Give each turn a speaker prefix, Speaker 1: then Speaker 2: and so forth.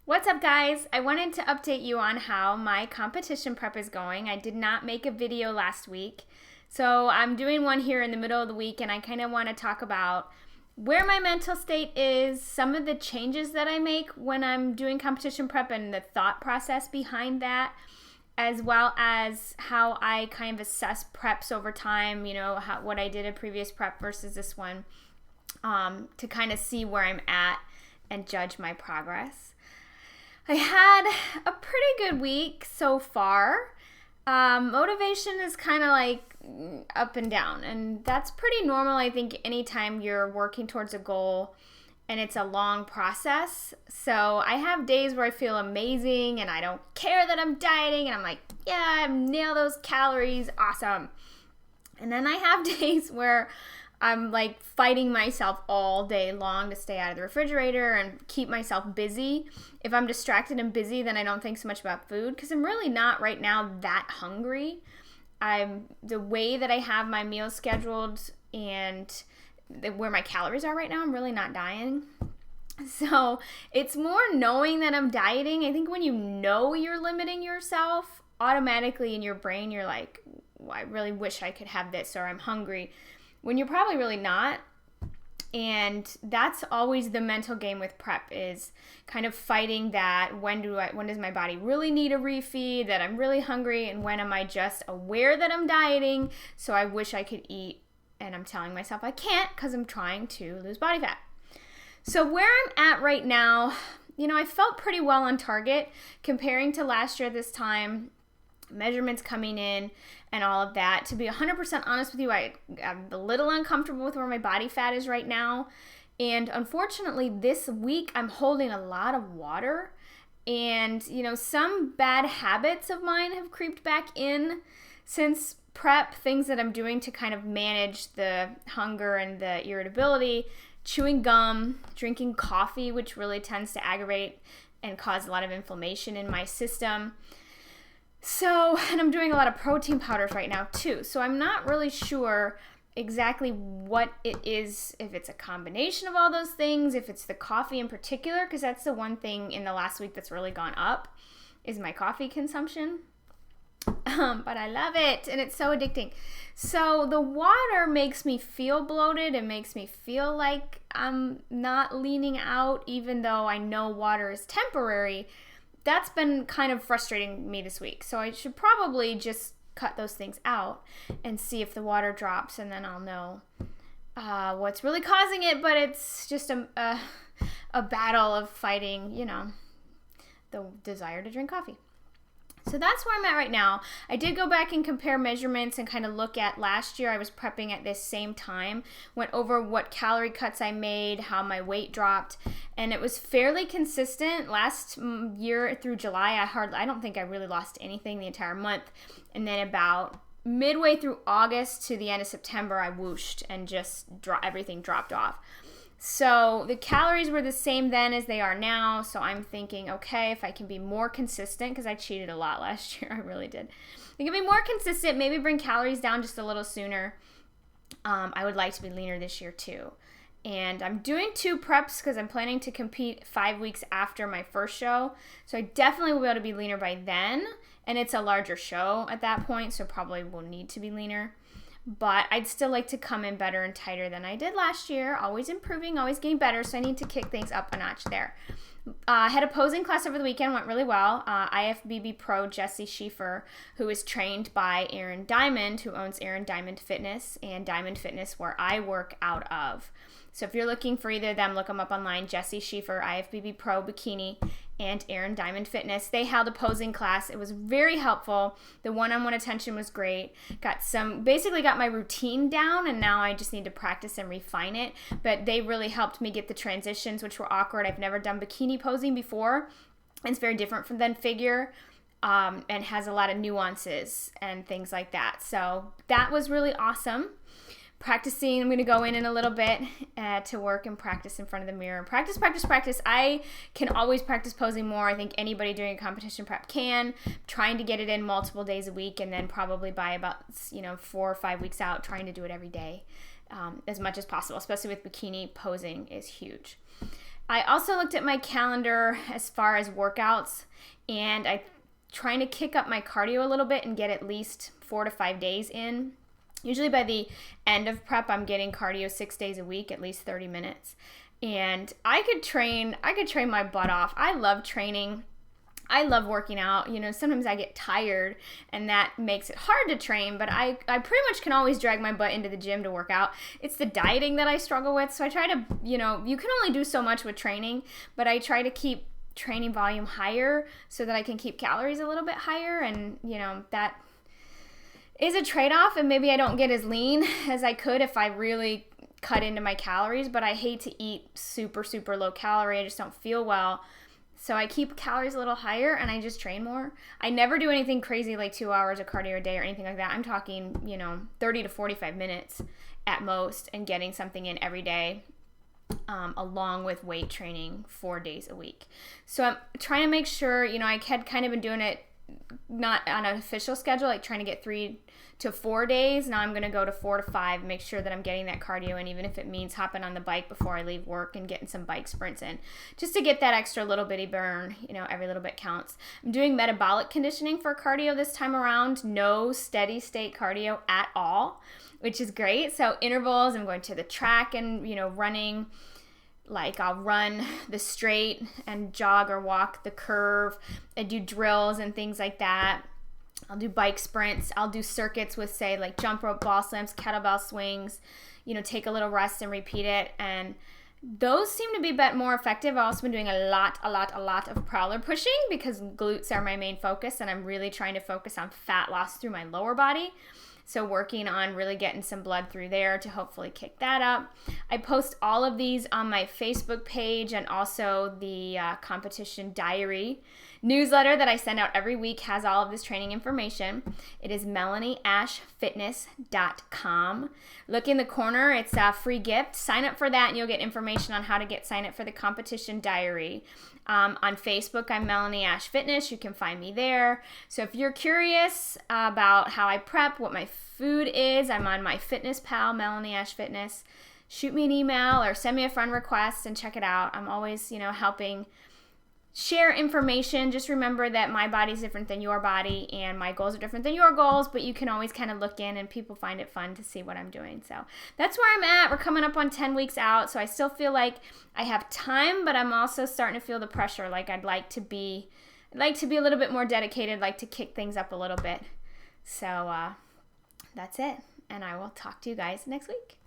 Speaker 1: What's up, guys? I wanted to update you on how my competition prep is going. I did not make a video last week, so I'm doing one here in the middle of the week, and I kind of want to talk about where my mental state is, some of the changes that I make when I'm doing competition prep, and the thought process behind that, as well as how I kind of assess preps over time, what I did a previous prep versus this one, to kind of see where I'm at and judge my progress. I had a pretty good week so far. Motivation is kind of like up and down, and that's pretty normal, I think, anytime you're working towards a goal and it's a long process. So I have days where I feel amazing and I don't care that I'm dieting and I'm like, yeah, I've nailed those calories, awesome. And then I have days where I'm like fighting myself all day long to stay out of the refrigerator and keep myself busy. If I'm distracted and busy, then I don't think so much about food because I'm really not right now that hungry. The way that I have my meals scheduled and where my calories are right now, I'm really not dying. So it's more knowing that I'm dieting. I think when you know you're limiting yourself, automatically in your brain, you're like, well, I really wish I could have this, or I'm hungry, when you're probably really not. And that's always the mental game with prep, is kind of fighting that when does my body really need a refeed, that I'm really hungry, and when am I just aware that I'm dieting, so I wish I could eat, and I'm telling myself I can't because I'm trying to lose body fat. So where I'm at right now, I felt pretty well on target comparing to last year this time, measurements coming in and all of that. To be 100% honest with you, I'm a little uncomfortable with where my body fat is right now. And unfortunately, this week I'm holding a lot of water. And, some bad habits of mine have creeped back in since prep, things that I'm doing to kind of manage the hunger and the irritability. Chewing gum, drinking coffee, which really tends to aggravate and cause a lot of inflammation in my system. So, and I'm doing a lot of protein powders right now too. So I'm not really sure exactly what it is, if it's a combination of all those things, if it's the coffee in particular, because that's the one thing in the last week that's really gone up, is my coffee consumption. But I love it, and it's so addicting. So the water makes me feel bloated. It makes me feel like I'm not leaning out, even though I know water is temporary. That's been kind of frustrating me this week. So I should probably just cut those things out and see if the water drops, and then I'll know what's really causing it. But it's just a battle of fighting, the desire to drink coffee. So that's where I'm at right now. I did go back and compare measurements and kind of look at last year. I was prepping at this same time, went over what calorie cuts I made, how my weight dropped, and it was fairly consistent. Last year through July, I don't think I really lost anything the entire month. And then about midway through August to the end of September, I whooshed and just everything dropped off. So the calories were the same then as they are now. So I'm thinking, okay, if I can be more consistent, because I cheated a lot last year, I really did. I can be more consistent, maybe bring calories down just a little sooner. I would like to be leaner this year too. And I'm doing 2 preps because I'm planning to compete 5 weeks after my first show. So I definitely will be able to be leaner by then. And it's a larger show at that point, so probably will need to be leaner. But I'd still like to come in better and tighter than I did last year. Always improving, always getting better. So I need to kick things up a notch there. I had a posing class over the weekend, went really well. IFBB pro Jesse Schieffer, who is trained by Aaron Diamond, who owns Aaron Diamond Fitness and Diamond Fitness, where I work out of. So if you're looking for either of them, look them up online. Jesse Schieffer, IFBB Pro Bikini, and Aaron Diamond Fitness. They held a posing class. It was very helpful. The one-on-one attention was great. Basically got my routine down, and now I just need to practice and refine it. But they really helped me get the transitions, which were awkward. I've never done bikini posing before. It's very different than figure. And has a lot of nuances and things like that. So that was really awesome. Practicing, I'm going to go in a little bit to work and practice in front of the mirror. Practice. I can always practice posing more. I think anybody doing a competition prep can. Trying to get it in multiple days a week, and then probably by about 4 or 5 weeks out, trying to do it every day as much as possible, especially with bikini. Posing is huge. I also looked at my calendar as far as workouts, and I'm trying to kick up my cardio a little bit and get at least 4 to 5 days in. Usually by the end of prep, I'm getting cardio 6 days a week, at least 30 minutes. And I could train my butt off. I love training. I love working out. Sometimes I get tired and that makes it hard to train, but I pretty much can always drag my butt into the gym to work out. It's the dieting that I struggle with. So I try to, you can only do so much with training, but I try to keep training volume higher so that I can keep calories a little bit higher. And, that is a trade-off, and maybe I don't get as lean as I could if I really cut into my calories, but I hate to eat super, super low calorie. I just don't feel well. So I keep calories a little higher and I just train more. I never do anything crazy like 2 hours of cardio a day or anything like that. I'm talking, 30 to 45 minutes at most, and getting something in every day, along with weight training 4 days a week. So I'm trying to make sure, I had kind of been doing it not on an official schedule, like trying to get 3 to 4 days. Now I'm going to go to 4 to 5, make sure that I'm getting that cardio in, even if it means hopping on the bike before I leave work and getting some bike sprints in, just to get that extra little bitty burn. Every little bit counts. I'm doing metabolic conditioning for cardio this time around. No steady state cardio at all, which is great. So intervals, I'm going to the track and, running. Like I'll run the straight and jog or walk the curve. I do drills and things like that. I'll do bike sprints. I'll do circuits with, say, like jump rope, ball slams, kettlebell swings, take a little rest and repeat it. And those seem to be a bit more effective. I've also been doing a lot of prowler pushing because glutes are my main focus, and I'm really trying to focus on fat loss through my lower body. So working on really getting some blood through there to hopefully kick that up. I post all of these on my Facebook page, and also the competition diary newsletter that I send out every week has all of this training information. It is melanieashfitness.com. Look in the corner. It's a free gift. Sign up for that and you'll get information on how to sign up for the competition diary. On Facebook, I'm Melanie Ash Fitness. You can find me there. So if you're curious about how I prep, what my food is, I'm on my fitness pal, Melanie Ash Fitness. Shoot me an email or send me a friend request and check it out. I'm always, helping share information. Just remember that my body's different than your body and my goals are different than your goals, but you can always kind of look in and people find it fun to see what I'm doing. So that's where I'm at. We're coming up on 10 weeks out, so I still feel like I have time, but I'm also starting to feel the pressure. Like I'd like to be a little bit more dedicated, like to kick things up a little bit. So that's it, and I will talk to you guys next week.